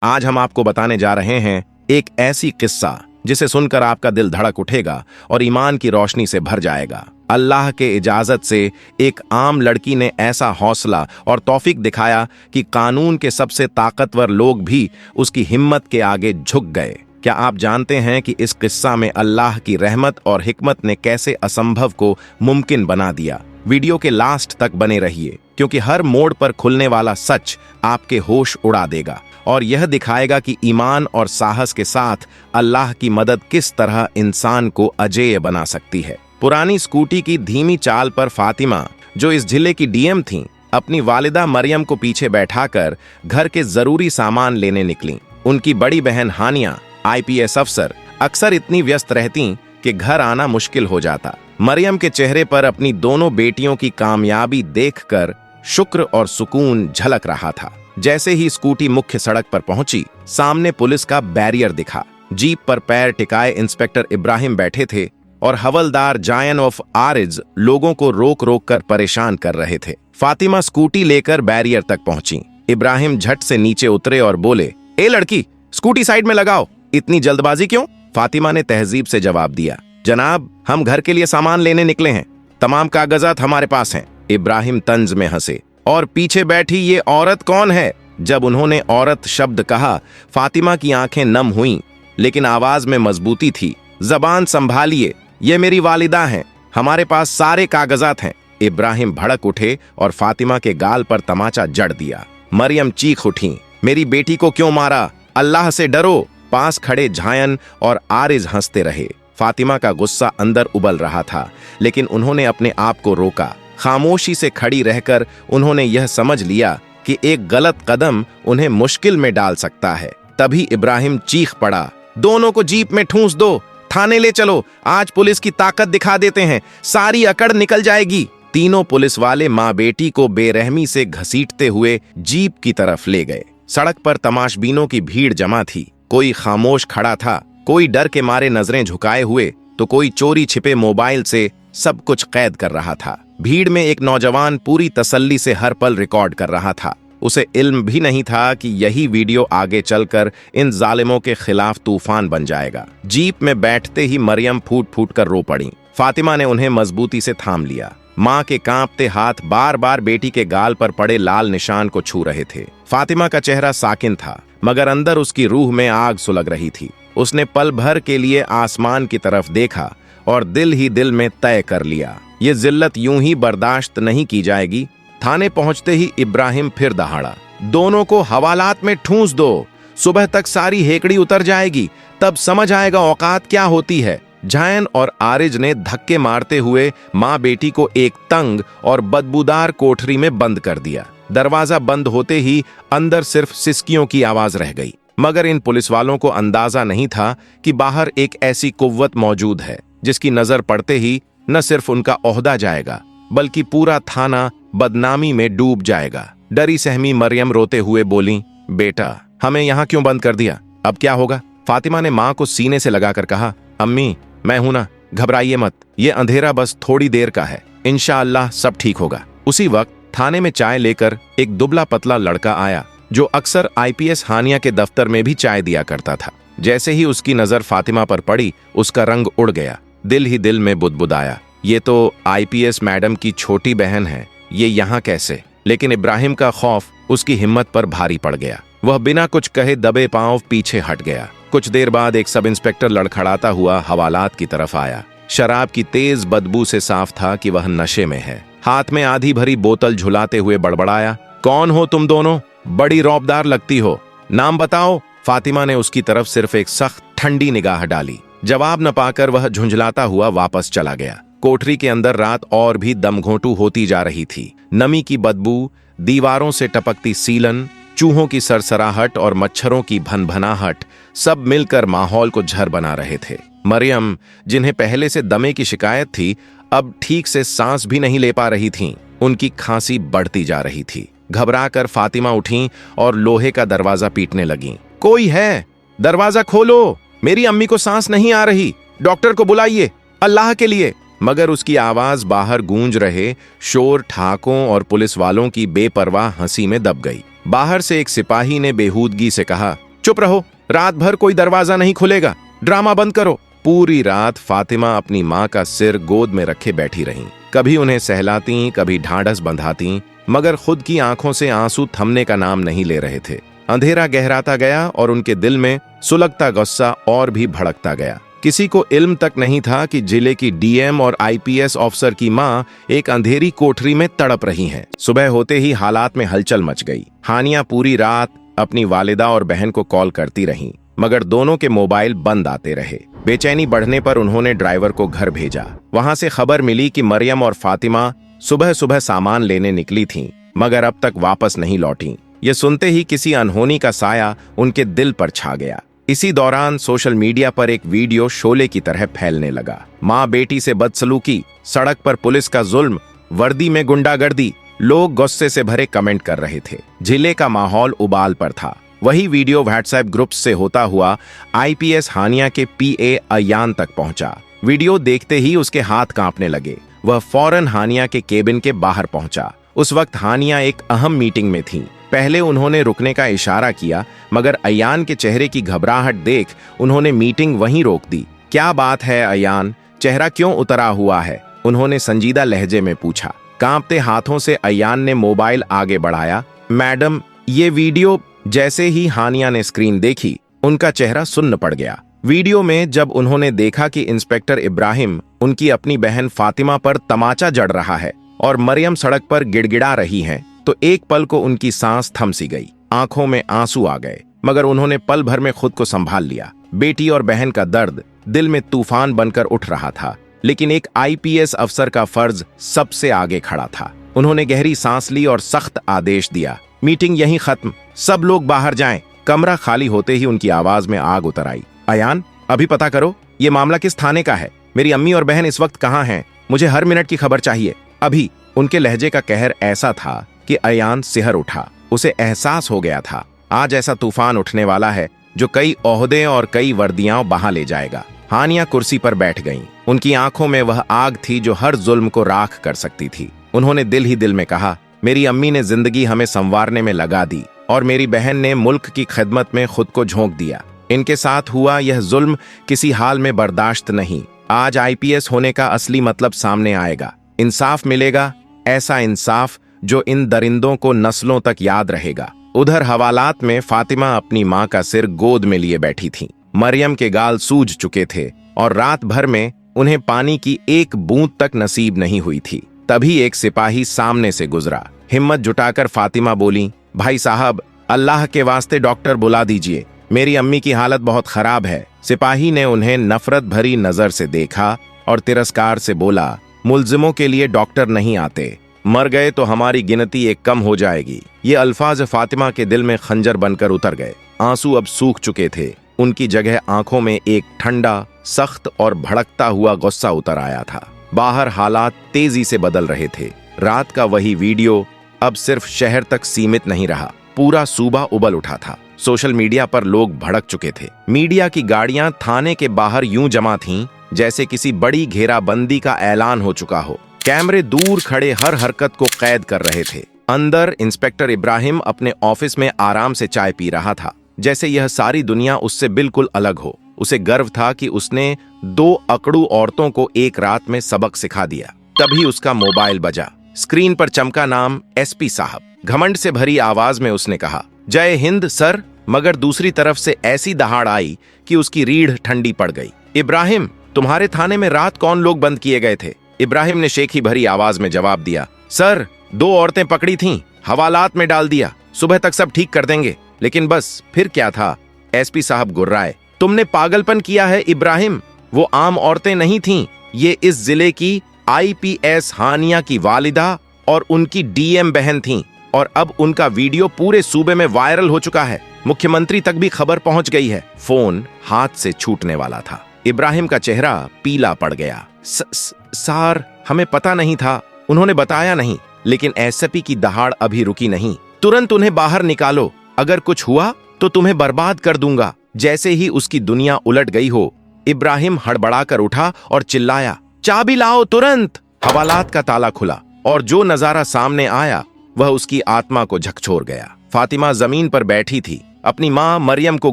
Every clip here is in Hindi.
आज हम आपको बताने जा रहे हैं एक ऐसी किस्सा जिसे सुनकर आपका दिल धड़क उठेगा और ईमान की रोशनी से भर जाएगा। अल्लाह के इजाजत से एक आम लड़की ने ऐसा हौसला और तौफीक दिखाया कि कानून के सबसे ताकतवर लोग भी उसकी हिम्मत के आगे झुक गए। क्या आप जानते हैं कि इस किस्सा में अल्लाह की रहमत और हिकमत ने कैसे असंभव को मुमकिन बना दिया? वीडियो के लास्ट तक बने रहिए, क्योंकि हर मोड़ पर खुलने वाला सच आपके होश उड़ा देगा और यह दिखाएगा कि ईमान और साहस के साथ अल्लाह की मदद किस तरह इंसान को अजेय बना सकती है। पुरानी स्कूटी की धीमी चाल पर फातिमा, जो इस जिले की डीएम थीं, अपनी वालिदा मरियम को पीछे बैठाकर घर के जरूरी सामान लेने निकलीं। उनकी बड़ी बहन हानिया, आईपीएस अफसर, अक्सर इतनी व्यस्त रहतीं कि घर आना मुश्किल हो जाता। मरियम के चेहरे पर अपनी दोनों बेटियों की कामयाबी देखकर शुक्र और सुकून झलक रहा था। जैसे ही स्कूटी मुख्य सड़क पर पहुंची, सामने पुलिस का बैरियर दिखा। जीप पर पैर टिकाए इंस्पेक्टर इब्राहिम बैठे थे और हवलदार जायन ऑफ आरिज लोगों को रोक रोक कर परेशान कर रहे थे। फातिमा स्कूटी लेकर बैरियर तक पहुंची। इब्राहिम झट से नीचे उतरे और बोले, ए लड़की, स्कूटी साइड में लगाओ, इतनी जल्दबाजी क्यों? फातिमा ने तहजीब से जवाब दिया, जनाब, हम घर के लिए सामान लेने निकले हैं, तमाम कागजात हमारे पास हैं। इब्राहिम तंज में हंसे, और पीछे बैठी ये औरत कौन है? जब उन्होंने औरत शब्द कहा, फातिमा की आंखें नम हुईं, लेकिन आवाज में मजबूती थी। जबान संभालिए, ये मेरी वालिदा हैं, हमारे पास सारे कागजात हैं। इब्राहिम भड़क उठे और फातिमा के गाल पर तमाचा जड़ दिया। मरियम चीख उठी, मेरी बेटी को क्यों मारा? अल्लाह से डरो। पास खड़े झायन और आरिज हंसते रहे। फातिमा का गुस्सा अंदर उबल रहा था, लेकिन उन्होंने अपने आप को रोका। खामोशी से खड़ी रहकर उन्होंने यह समझ लिया कि एक गलत कदम उन्हें मुश्किल में डाल सकता है। तभी इब्राहिम चीख पड़ा, दोनों को जीप में ठूंस दो, थाने ले चलो, आज पुलिस की ताकत दिखा देते हैं, सारी अकड़ निकल जाएगी। तीनों पुलिस वाले माँ बेटी को बेरहमी से घसीटते हुए जीप की तरफ ले गए। सड़क पर तमाशबीनों की भीड़ जमा थी। कोई खामोश खड़ा था, कोई डर के मारे नजरें झुकाए हुए, तो कोई चोरी छिपे मोबाइल से सब कुछ कैद कर रहा था। भीड़ में एक नौजवान पूरी तसल्ली से हर पल रिकॉर्ड कर रहा था। उसे इल्म भी नहीं था कि यही वीडियो आगे चलकर इन जालिमों के खिलाफ तूफान बन जाएगा। जीप में बैठते ही मरियम फूट फूट कर रो पड़ी। फातिमा ने उन्हें मजबूती से थाम लिया। माँ के कांपते हाथ बार बार बेटी के गाल पर पड़े लाल निशान को छू रहे थे। फातिमा का चेहरा साकिन था, मगर अंदर उसकी रूह में आग सुलग रही थी। उसने पल भर के लिए आसमान की तरफ देखा और दिल ही दिल में तय कर लिया, ये जिल्लत यूं ही बर्दाश्त नहीं की जाएगी। थाने पहुंचते ही इब्राहिम फिर दहाड़ा, दोनों को हवालात में ठूंस दो, सुबह तक सारी हेकड़ी उतर जाएगी, तब समझ आएगा औकात क्या होती है। जायन और आरिज ने धक्के मारते हुए माँ बेटी को एक तंग और बदबूदार कोठरी में बंद कर दिया। दरवाजा बंद होते ही अंदर सिर्फ सिसकियों की आवाज रह गई, मगर इन पुलिस वालों को अंदाजा नहीं था कि बाहर एक ऐसी कुव्वत मौजूद है जिसकी नजर पड़ते ही न सिर्फ उनका ओहदा जाएगा, बल्कि पूरा थाना बदनामी में डूब जाएगा। डरी सहमी मरियम रोते हुए बोली, बेटा, हमें यहाँ क्यों बंद कर दिया? अब क्या होगा? फातिमा ने माँ को सीने से लगाकर कहा, अम्मी, मैं हूं ना, घबराइए मत, ये अंधेरा बस थोड़ी देर का है, इंशाअल्लाह सब ठीक होगा। उसी वक्त थाने में चाय लेकर एक दुबला पतला लड़का आया, जो अक्सर आईपीएस हानिया के दफ्तर में भी चाय दिया करता था। जैसे ही उसकी नजर फातिमा पर पड़ी, उसका रंग उड़ गया। दिल ही दिल में बुदबुदाया, ये तो आईपीएस मैडम की छोटी बहन है, ये यहाँ कैसे? लेकिन इब्राहिम का खौफ उसकी हिम्मत पर भारी पड़ गया। वह बिना कुछ कहे दबे पांव पीछे हट गया। कुछ देर बाद एक सब इंस्पेक्टर लड़खड़ाता हुआ हवालात की तरफ आया। शराब की तेज बदबू से साफ था कि वह नशे में है। हाथ में आधी भरी बोतल झुलाते हुए बड़बड़ाया, कौन हो तुम दोनों? बड़ी रौबदार लगती हो, नाम बताओ। फातिमा ने उसकी तरफ सिर्फ एक सख्त ठंडी निगाह डाली। जवाब न पाकर वह झुंझलाता हुआ वापस चला गया। कोठरी के अंदर रात और भी दमघोंटू होती जा रही थी। नमी की बदबू, दीवारों से टपकती सीलन, चूहों की सरसराहट और मच्छरों की भनभनाहट सब मिलकर माहौल को झर बना रहे थे। मरियम, जिन्हें पहले से दमे की शिकायत थी, अब ठीक से सांस भी नहीं ले पा रही थीं। उनकी खांसी बढ़ती जा रही थी। घबराकर फातिमा उठीं और लोहे का दरवाजा पीटने लगीं। कोई है? दरवाजा खोलो, मेरी अम्मी को सांस नहीं आ रही, डॉक्टर को बुलाइए, अल्लाह के लिए। मगर उसकी आवाज बाहर गूंज रहे शोर, ठाकों और पुलिस वालों की बेपरवाह हंसी में दब गई। बाहर से एक सिपाही ने बेहूदगी से कहा, चुप रहो, रात भर कोई दरवाजा नहीं खुलेगा, ड्रामा बंद करो। पूरी रात फातिमा अपनी माँ का सिर गोद में रखे बैठी रहीं। कभी उन्हें सहलाती, कभी ढांढस बंधाती, मगर खुद की आंखों से आंसू थमने का नाम नहीं ले रहे थे। अंधेरा गहराता गया और उनके दिल में सुलगता गुस्सा और भी भड़कता गया। किसी को इल्म तक नहीं था कि जिले की डीएम और आईपीएस ऑफिसर की मां एक अंधेरी कोठरी में तड़प रही हैं। सुबह होते ही हालात में हलचल मच गई। हानिया पूरी रात अपनी वालिदा और बहन को कॉल करती रहीं, मगर दोनों के मोबाइल बंद आते रहे। बेचैनी बढ़ने पर उन्होंने ड्राइवर को घर भेजा। वहां से खबर मिली कि मरियम और फातिमा सुबह सुबह सामान लेने निकली थीं, मगर अब तक वापस नहीं लौटी। ये सुनते ही किसी अनहोनी का साया उनके दिल पर छा गया। इसी दौरान सोशल मीडिया पर एक वीडियो शोले की तरह फैलने लगा। माँ बेटी से बदसलूकी, सड़क पर पुलिस का जुल्म, वर्दी में गुंडागर्दी। लोग गुस्से से भरे कमेंट कर रहे थे। जिले का माहौल उबाल पर था। वही वीडियो व्हाट्सएप ग्रुप से होता हुआ आईपीएस हानिया के पीए अयान तक पहुंचा। वीडियो देखते ही उसके हाथ कांपने लगे। वह फौरन हानिया के केबिन के बाहर पहुंचा। उस वक्त हानिया एक अहम मीटिंग में थी। पहले उन्होंने रुकने का इशारा किया, मगर अयान के चेहरे की घबराहट देख उन्होंने मीटिंग वहीं रोक दी। क्या बात है अयान, चेहरा क्यों उतरा हुआ है? उन्होंने संजीदा लहजे में पूछा। कांपते हाथों से अयान ने मोबाइल आगे बढ़ाया। मैडम, ये वीडियो। जैसे ही हानिया ने स्क्रीन देखी, उनका चेहरा सुन्न पड़ गया। वीडियो में जब उन्होंने देखा कि इंस्पेक्टर इब्राहिम उनकी अपनी बहन फातिमा पर तमाचा जड़ रहा है और मरियम सड़क पर गिड़गिड़ा रही हैं, तो एक पल को उनकी सांस थम सी गई। आंखों में आंसू आ गए, मगर उन्होंने पल भर में खुद को संभाल लिया। बेटी और बहन का दर्द दिल में तूफान बनकर उठ रहा था, लेकिन एक आईपीएस अफसर का फर्ज सबसे आगे खड़ा था। उन्होंने गहरी सांस ली और सख्त आदेश दिया, मीटिंग यहीं खत्म, सब लोग बाहर जाएं। कमरा खाली होते ही उनकी आवाज में आग उतर आई। अयान, अभी पता करो ये मामला किस थाने का है। मेरी अम्मी और बहन इस वक्त कहाँ हैं? मुझे हर मिनट की खबर चाहिए, अभी। उनके लहजे का कहर ऐसा था कि अयान सिहर उठा। उसे एहसास हो गया था आज ऐसा तूफान उठने वाला है जो कई ओहदे और कई वर्दियां बहा ले जाएगा। हानिया कुर्सी पर बैठ गईं। उनकी आंखों में वह आग थी जो हर जुल्म को राख कर सकती थी। उन्होंने दिल ही दिल में कहा, मेरी अम्मी ने जिंदगी हमें संवारने में लगा दी और मेरी बहन ने मुल्क की खिदमत में खुद को झोंक दिया। इनके साथ हुआ यह जुल्म किसी हाल में बर्दाश्त नहीं। आज आईपीएस होने का असली मतलब सामने आएगा। इंसाफ मिलेगा, ऐसा इंसाफ जो इन दरिंदों को नस्लों तक याद रहेगा। उधर हवालात में फातिमा अपनी माँ का सिर गोद में लिए बैठी थीं। मरियम के गाल सूज चुके थे और रात भर में उन्हें पानी की एक बूंद तक नसीब नहीं हुई थी। तभी एक सिपाही सामने से गुजरा। हिम्मत जुटाकर फातिमा बोली, भाई साहब, अल्लाह के वास्ते डॉक्टर बुला दीजिए, मेरी अम्मी की हालत बहुत खराब है। सिपाही ने उन्हें नफरत भरी नजर से देखा और तिरस्कार से बोला, मुल्जिमों के लिए डॉक्टर नहीं आते, मर गए तो हमारी गिनती एक कम हो जाएगी। ये अल्फाज फातिमा के दिल में खंजर बनकर उतर गए। आंसू अब सूख चुके थे। उनकी जगह आंखों में एक ठंडा, सख्त और भड़कता हुआ गुस्सा उतर आया था। बाहर हालात तेजी से बदल रहे थे। रात का वही वीडियो अब सिर्फ शहर तक सीमित नहीं रहा, पूरा सूबा उबल उठा था। सोशल मीडिया पर लोग भड़क चुके थे। मीडिया की गाड़ियां थाने के बाहर यूं जमा थीं जैसे किसी बड़ी घेराबंदी का ऐलान हो चुका हो। कैमरे दूर खड़े हर हरकत को कैद कर रहे थे। अंदर इंस्पेक्टर इब्राहिम अपने ऑफिस में आराम से चाय पी रहा था, जैसे यह सारी दुनिया उससे बिल्कुल अलग हो। उसे गर्व था कि उसने 2 अकड़ू औरतों को एक रात में सबक सिखा दिया। तभी उसका मोबाइल बजा। स्क्रीन पर चमका नाम एसपी साहब। घमंड से भरी आवाज में उसने कहा, जय हिंद सर। मगर दूसरी तरफ से ऐसी दहाड़ आई कि उसकी रीढ़ ठंडी पड़ गई। इब्राहिम, तुम्हारे थाने में रात कौन लोग बंद किए गए थे? इब्राहिम ने शेखी भरी आवाज में जवाब दिया, सर 2 औरतें पकड़ी थीं, हवालात में डाल दिया, सुबह तक सब ठीक कर देंगे। लेकिन बस फिर क्या था? एसपी साहब गुर्राए, तुमने पागलपन किया है इब्राहिम। वो आम औरतें नहीं थीं, ये इस जिले की आईपीएस हानिया की वालिदा और उनकी डीएम बहन थीं, और अब उनका वीडियो पूरे सूबे में वायरल हो चुका है। मुख्यमंत्री तक भी खबर पहुंच गई है। फोन हाथ से छूटने वाला था। इब्राहिम का चेहरा पीला पड़ गया। सर, हमें पता नहीं था, उन्होंने बताया नहीं। लेकिन एसपी की दहाड़ अभी रुकी नहीं। तुरंत उन्हें बाहर निकालो, अगर कुछ हुआ तो तुम्हें बर्बाद कर दूंगा। जैसे ही उसकी दुनिया उलट गई हो, इब्राहिम हड़बड़ाकर उठा और चिल्लाया, चाबी लाओ तुरंत। हवालात का ताला खुला और जो नजारा सामने आया वह उसकी आत्मा को झकझोर गया। फातिमा जमीन पर बैठी थी, अपनी माँ मरियम को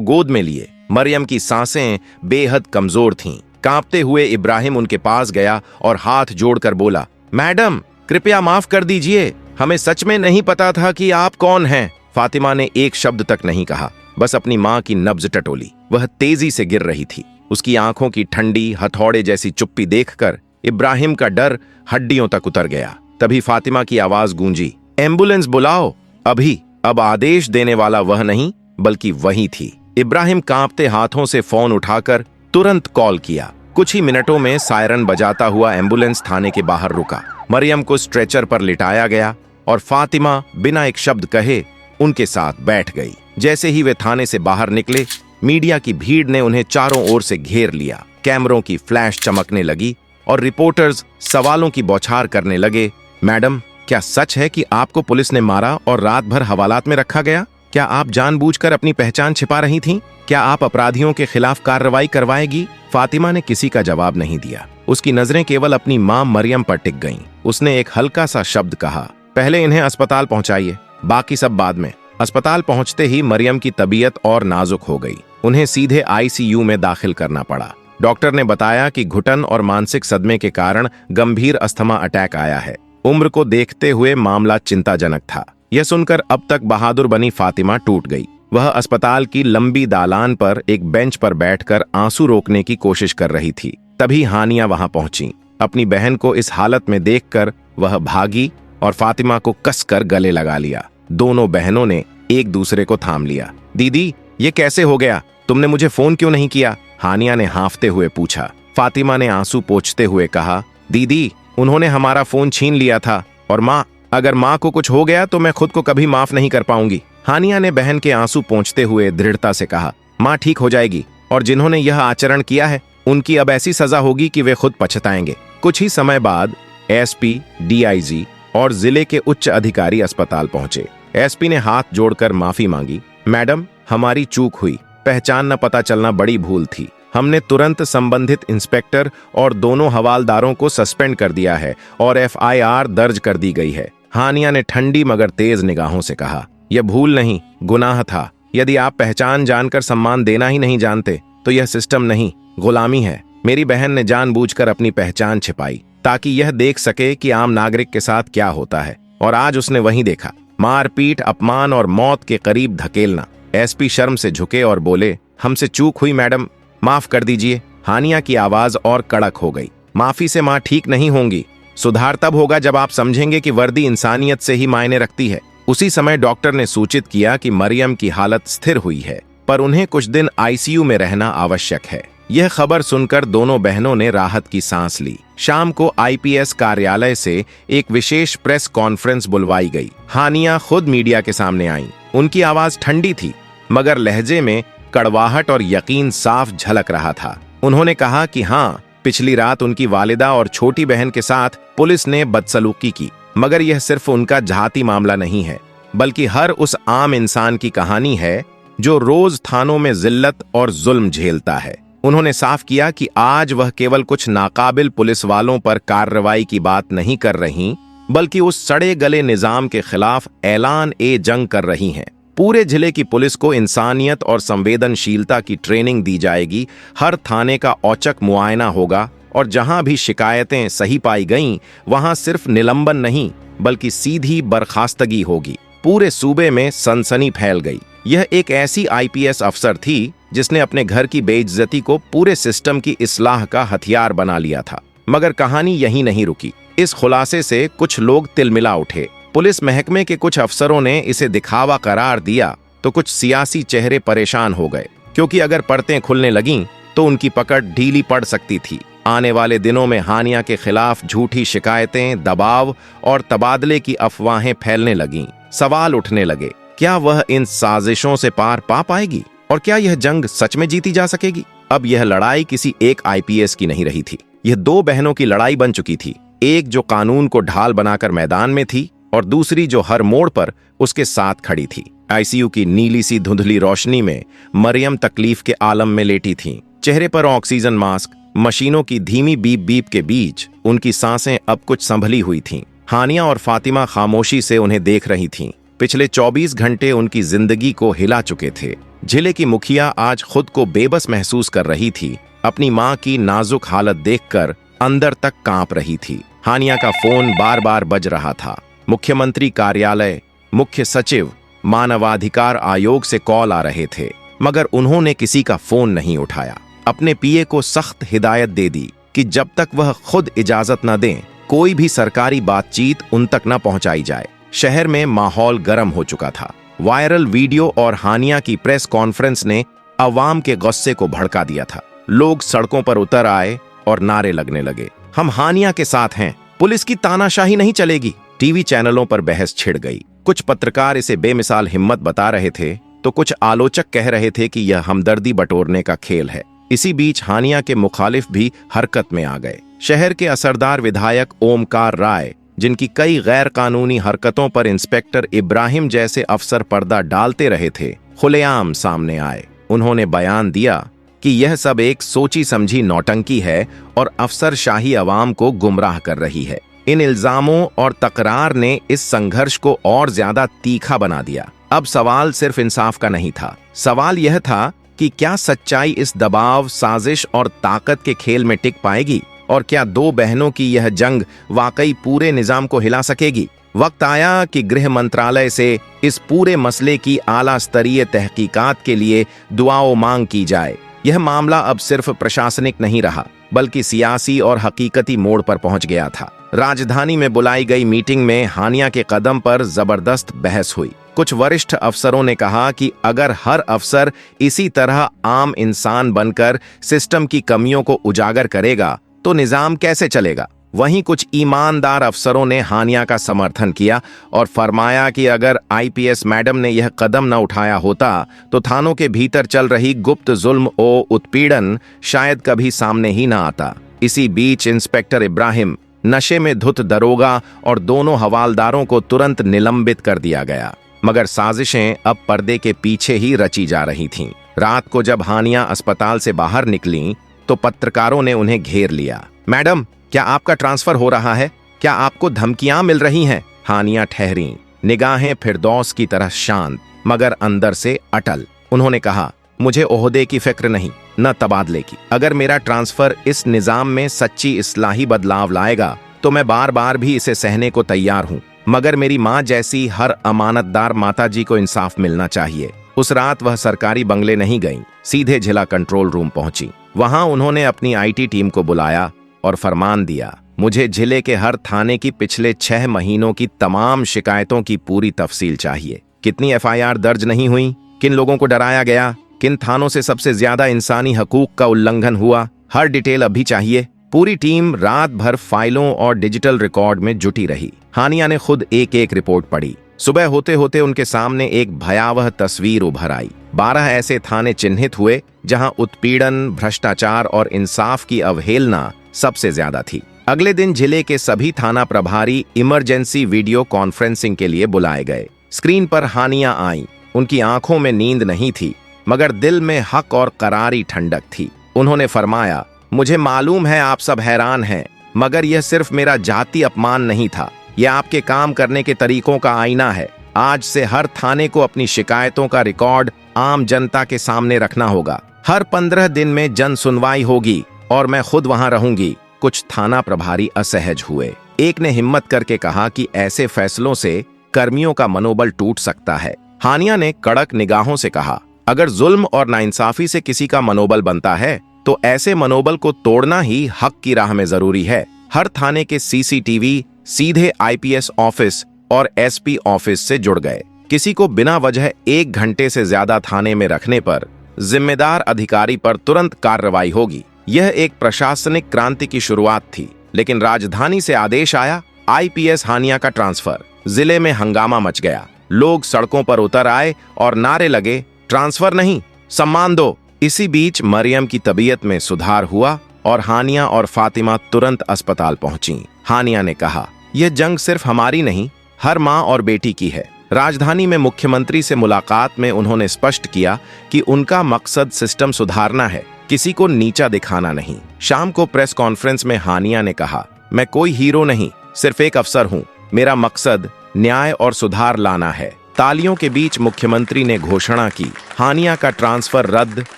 गोद में लिए। मरियम की सांसें बेहद कमजोर थीं। कांपते हुए इब्राहिम उनके पास गया और हाथ जोड़कर बोला, मैडम कृपया माफ कर दीजिए, हमें सच में नहीं पता था कि आप कौन हैं। फातिमा ने एक शब्द तक नहीं कहा, बस अपनी माँ की नब्ज टटोली। वह तेजी से गिर रही थी। उसकी आंखों की ठंडी हथौड़े जैसी चुप्पी देखकर इब्राहिम का डर हड्डियों तक उतर गया। तभी फातिमा की आवाज गूंजी, एम्बुलेंस बुलाओ अभी। अब आदेश देने वाला वह नहीं बल्कि वही थी। इब्राहिम कांपते हाथों से फोन उठाकर तुरंत कॉल किया। कुछ ही मिनटों में सायरन बजाता हुआ एम्बुलेंस थाने के बाहर रुका। मरियम को स्ट्रेचर पर लिटाया गया और फातिमा बिना एक शब्द कहे उनके साथ बैठ गई। जैसे ही वे थाने से बाहर निकले, मीडिया की भीड़ ने उन्हें चारों ओर से घेर लिया। कैमरों की फ्लैश चमकने लगी और रिपोर्टर्स सवालों की बौछार करने लगे। मैडम, क्या सच है कि आपको पुलिस ने मारा और रात भर हवालात में रखा गया? क्या आप जानबूझकर अपनी पहचान छिपा रही थीं? क्या आप अपराधियों के खिलाफ कार्रवाई करवाएगी? फातिमा ने किसी का जवाब नहीं दिया। उसकी नजरें केवल अपनी मां मरियम पर टिक गईं। उसने एक हल्का सा शब्द कहा, पहले इन्हें अस्पताल पहुंचाइए, बाकी सब बाद में। अस्पताल पहुंचते ही मरियम की तबीयत और नाजुक हो गई। उन्हें सीधे आईसीयू में दाखिल करना पड़ा। डॉक्टर ने बताया कि घुटन और मानसिक सदमे के कारण गंभीर अस्थमा अटैक आया है। उम्र को देखते हुए मामला चिंताजनक था। यह सुनकर अब तक बहादुर बनी फातिमा टूट गई। वह अस्पताल की लंबी दालान पर एक बेंच पर बैठकर आंसू रोकने की कोशिश कर रही थी। तभी हानिया वहां पहुंची। अपनी बहन को इस हालत में देखकर वह भागी और फातिमा को कसकर गले लगा लिया। दोनों बहनों ने एक दूसरे को थाम लिया। दीदी, ये कैसे हो गया? तुमने मुझे फोन क्यों नहीं किया? हानिया ने हांफते हुए पूछा। फातिमा ने आंसू पोंछते हुए कहा, दीदी, उन्होंने हमारा फोन छीन लिया था और माँ, अगर माँ को कुछ हो गया तो मैं खुद को कभी माफ नहीं कर पाऊंगी। हानिया ने बहन के आंसू पोंछते हुए दृढ़ता से कहा, माँ ठीक हो जाएगी और जिन्होंने यह आचरण किया है उनकी अब ऐसी सजा होगी कि वे खुद पछताएंगे। कुछ ही समय बाद एसपी, डीआईजी और जिले के उच्च अधिकारी अस्पताल पहुंचे। एसपी ने हाथ जोड़कर माफी मांगी। मैडम, हमारी चूक हुई, पहचान न पता चलना बड़ी भूल थी। हमने तुरंत संबंधित इंस्पेक्टर और दोनों हवालदारों को सस्पेंड कर दिया है और एफआईआर दर्ज कर दी गई है। हानिया ने ठंडी मगर तेज निगाहों से कहा, यह भूल नहीं, गुनाह था। यदि आप पहचान जानकर सम्मान देना ही नहीं जानते तो यह सिस्टम नहीं, गुलामी है। मेरी बहन ने जानबूझकर अपनी पहचान छिपाई ताकि यह देख सके कि आम नागरिक के साथ क्या होता है, और आज उसने वही देखा, मारपीट, अपमान और मौत के करीब धकेलना। एसपी शर्म से झुके और बोले, हमसे चूक हुई मैडम, माफ कर दीजिए। हानिया की आवाज और कड़क हो गई। माफी से मां ठीक नहीं होंगी। सुधार तब होगा जब आप समझेंगे कि वर्दी इंसानियत से ही मायने रखती है। उसी समय डॉक्टर ने सूचित किया कि मरियम की हालत स्थिर हुई है, पर उन्हें कुछ दिन आईसीयू में रहना आवश्यक है। यह खबर सुनकर दोनों बहनों ने राहत की सांस ली। शाम को आईपीएस कार्यालय से एक विशेष प्रेस कॉन्फ्रेंस बुलवाई गई। हानिया खुद मीडिया के सामने आईं। उनकी आवाज ठंडी थी मगर लहजे में कड़वाहट और यकीन साफ झलक रहा था। उन्होंने कहा कि हाँ, पिछली रात उनकी वालिदा और छोटी बहन के साथ पुलिस ने बदसलूकी की, मगर यह सिर्फ उनका जाती मामला नहीं है, बल्कि हर उस आम इंसान की कहानी है जो रोज थानों में जिल्लत और जुल्म झेलता है। उन्होंने साफ किया कि आज वह केवल कुछ नाकाबिल पुलिस वालों पर कार्रवाई की बात नहीं कर रही, बल्कि उस सड़े गले निजाम के खिलाफ ऐलान ए जंग कर रही हैं। पूरे जिले की पुलिस को इंसानियत और संवेदनशीलता की ट्रेनिंग दी जाएगी। हर थाने का औचक मुआयना होगा और जहां भी शिकायतें सही पाई गईं, वहां सिर्फ निलंबन नहीं बल्कि सीधी बर्खास्तगी होगी। पूरे सूबे में सनसनी फैल गई। यह एक ऐसी आईपीएस अफसर थी जिसने अपने घर की बेइज्जती को पूरे सिस्टम की इस्लाह का हथियार बना लिया था। मगर कहानी यहीं नहीं रुकी। इस खुलासे से कुछ लोग तिलमिला उठे। पुलिस महकमे के कुछ अफसरों ने इसे दिखावा करार दिया तो कुछ सियासी चेहरे परेशान हो गए, क्योंकि अगर परतें खुलने लगीं तो उनकी पकड़ ढीली पड़ सकती थी। आने वाले दिनों में हानिया के खिलाफ झूठी शिकायतें, दबाव और तबादले की अफवाहें फैलने लगीं। सवाल उठने लगे, क्या वह इन साजिशों से पार पा पाएगी और क्या यह जंग सच में जीती जा सकेगी? अब यह लड़ाई किसी एक आईपीएस की नहीं रही थी, यह दो बहनों की लड़ाई बन चुकी थी। एक जो कानून को ढाल बनाकर मैदान में थी और दूसरी जो हर मोड़ पर उसके साथ खड़ी थी। आईसीयू की नीली सी धुंधली रोशनी में मरियम तकलीफ के आलम में लेटी थीं। चेहरे पर ऑक्सीजन मास्क, मशीनों की धीमी बीप बीप के बीच उनकी सांसें अब कुछ संभली हुई थीं। हानिया और फातिमा खामोशी से उन्हें देख रही थीं। पिछले 24 घंटे उनकी जिंदगी को हिला चुके थे। जिले की मुखिया आज खुद को बेबस महसूस कर रही थी। अपनी मां की नाजुक हालत देखकर अंदर तक कांप रही थी। हानिया का फोन बार बार बज रहा था। मुख्यमंत्री कार्यालय, मुख्य सचिव, मानवाधिकार आयोग से कॉल आ रहे थे, मगर उन्होंने किसी का फोन नहीं उठाया। अपने पीए को सख्त हिदायत दे दी कि जब तक वह खुद इजाजत न दें, कोई भी सरकारी बातचीत उन तक न पहुंचाई जाए। शहर में माहौल गर्म हो चुका था। वायरल वीडियो और हानिया की प्रेस कॉन्फ्रेंस ने अवाम के गुस्से को भड़का दिया था। लोग सड़कों पर उतर आए और नारे लगने लगे, हम हानिया के साथ हैं, पुलिस की तानाशाही नहीं चलेगी। टीवी चैनलों पर बहस छिड़ गई। कुछ पत्रकार इसे बेमिसाल हिम्मत बता रहे थे, तो कुछ आलोचक कह रहे थे कि यह हमदर्दी बटोरने का खेल है। इसी बीच हानिया के मुखालिफ भी हरकत में आ गए। शहर के असरदार विधायक ओमकार राय, जिनकी कई गैर कानूनी हरकतों पर इंस्पेक्टर इब्राहिम जैसे अफसर पर्दा डालते रहे थे, खुलेआम सामने आए। उन्होंने बयान दिया कि यह सब एक सोची समझी नौटंकी है और अफसरशाही अवाम को गुमराह कर रही है। इन इल्जामों और तकरार ने इस संघर्ष को और ज्यादा तीखा बना दिया। अब सवाल सिर्फ इंसाफ का नहीं था। सवाल यह था कि क्या सच्चाई इस दबाव, साजिश और ताकत के खेल में टिक पाएगी, और क्या दो बहनों की यह जंग वाकई पूरे निजाम को हिला सकेगी। वक्त आया कि गृह मंत्रालय से इस पूरे मसले की आला स्तरीय तहकीकात के लिए दुआओं मांग की जाए। यह मामला अब सिर्फ प्रशासनिक नहीं रहा, बल्कि सियासी और हकीकती मोड़ पर पहुंच गया था। राजधानी में बुलाई गई मीटिंग में हानिया के कदम पर जबरदस्त बहस हुई। कुछ वरिष्ठ अफसरों ने कहा कि अगर हर अफसर इसी तरह आम इंसान बनकर सिस्टम की कमियों को उजागर करेगा तो निजाम कैसे चलेगा। वहीं कुछ ईमानदार अफसरों ने हानिया का समर्थन किया और फरमाया कि अगर आईपीएस मैडम ने यह कदम न उठाया होता तो थानों के भीतर चल रही गुप्त जुल्म और उत्पीड़न शायद कभी सामने ही न आता। इसी बीच इंस्पेक्टर इब्राहिम, नशे में धुत दरोगा और दोनों हवालदारों को तुरंत निलंबित कर दिया गया। मगर साजिशें अब पर्दे के पीछे ही रची जा रही थीं। रात को जब हानिया अस्पताल से बाहर निकलीं तो पत्रकारों ने उन्हें घेर लिया। मैडम, क्या आपका ट्रांसफर हो रहा है? क्या आपको धमकियां मिल रही हैं? हानिया ठहरी, निगाहें फिरदौस की तरह शांत मगर अंदर से अटल। उन्होंने कहा, मुझे ओहदे की फिक्र नहीं, न तबादले की। अगर मेरा ट्रांसफर इस निजाम में सच्ची इस्लाही बदलाव लाएगा तो मैं बार बार भी इसे सहने को तैयार हूं, मगर मेरी माँ जैसी हर अमानतदार माताजी को इंसाफ मिलना चाहिए। उस रात वह सरकारी बंगले नहीं गईं, सीधे जिला कंट्रोल रूम पहुंची। वहां उन्होंने अपनी आईटी टीम को बुलाया और फरमान दिया, मुझे जिले के हर थाने की पिछले 6 महीनों की तमाम शिकायतों की पूरी तफसील चाहिए। कितनी एफआईआर दर्ज नहीं हुई, किन लोगों को डराया गया, किन थानों से सबसे ज्यादा इंसानी हकूक का उल्लंघन हुआ, हर डिटेल अभी चाहिए। पूरी टीम रात भर फाइलों और डिजिटल रिकॉर्ड में जुटी रही। हानिया ने खुद एक एक रिपोर्ट पढ़ी। सुबह होते होते उनके सामने एक भयावह तस्वीर उभर आई। 12 ऐसे थाने चिन्हित हुए जहां उत्पीड़न, भ्रष्टाचार और इंसाफ की अवहेलना सबसे ज्यादा थी। अगले दिन जिले के सभी थाना प्रभारी इमरजेंसी वीडियो कॉन्फ्रेंसिंग के लिए बुलाए गए। स्क्रीन पर हानिया आई। उनकी आंखों में नींद नहीं थी, मगर दिल में हक और करारी ठंडक थी। उन्होंने फरमाया, मुझे मालूम है आप सब हैरान हैं, मगर यह सिर्फ मेरा जाति अपमान नहीं था, यह आपके काम करने के तरीकों का आईना है। आज से हर थाने को अपनी शिकायतों का रिकॉर्ड आम जनता के सामने रखना होगा। हर 15 दिन में जन सुनवाई होगी और मैं खुद वहां रहूंगी। कुछ थाना प्रभारी असहज हुए। एक ने हिम्मत करके कहा कि ऐसे फैसलों से कर्मियों का मनोबल टूट सकता है। हानिया ने कड़क निगाहों से कहा, अगर जुल्म और नाइंसाफी से किसी का मनोबल बनता है तो ऐसे मनोबल को तोड़ना ही हक की राह में जरूरी है। हर थाने के सीसीटीवी सीधे आईपीएस ऑफिस और एसपी ऑफिस से जुड़ गए। किसी को बिना वजह 1 घंटे से ज्यादा थाने में रखने पर जिम्मेदार अधिकारी पर तुरंत कार्रवाई होगी। यह एक प्रशासनिक क्रांति की शुरुआत थी, लेकिन राजधानी से आदेश आया, आईपीएस हानिया का ट्रांसफर। जिले में हंगामा मच गया। लोग सड़कों पर उतर आए और नारे लगे, ट्रांसफर नहीं, सम्मान दो। इसी बीच मरियम की तबीयत में सुधार हुआ और हानिया और फातिमा तुरंत अस्पताल पहुंची। हानिया ने कहा, यह जंग सिर्फ हमारी नहीं, हर माँ और बेटी की है। राजधानी में मुख्यमंत्री से मुलाकात में उन्होंने स्पष्ट किया कि उनका मकसद सिस्टम सुधारना है, किसी को नीचा दिखाना नहीं। शाम को प्रेस कॉन्फ्रेंस में हानिया ने कहा, मैं कोई हीरो नहीं, सिर्फ एक अफसर हूँ। मेरा मकसद न्याय और सुधार लाना है। तालियों के बीच मुख्यमंत्री ने घोषणा की, हानिया का ट्रांसफर रद्द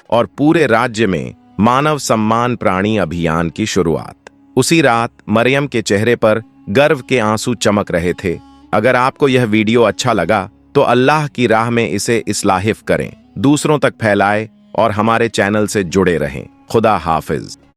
और पूरे राज्य में मानव सम्मान प्राणी अभियान की शुरुआत। उसी रात मरियम के चेहरे पर गर्व के आंसू चमक रहे थे। अगर आपको यह वीडियो अच्छा लगा तो अल्लाह की राह में इसे इस्लाहिफ करें, दूसरों तक फैलाएं और हमारे चैनल से जुड़े रहें। खुदा हाफिज।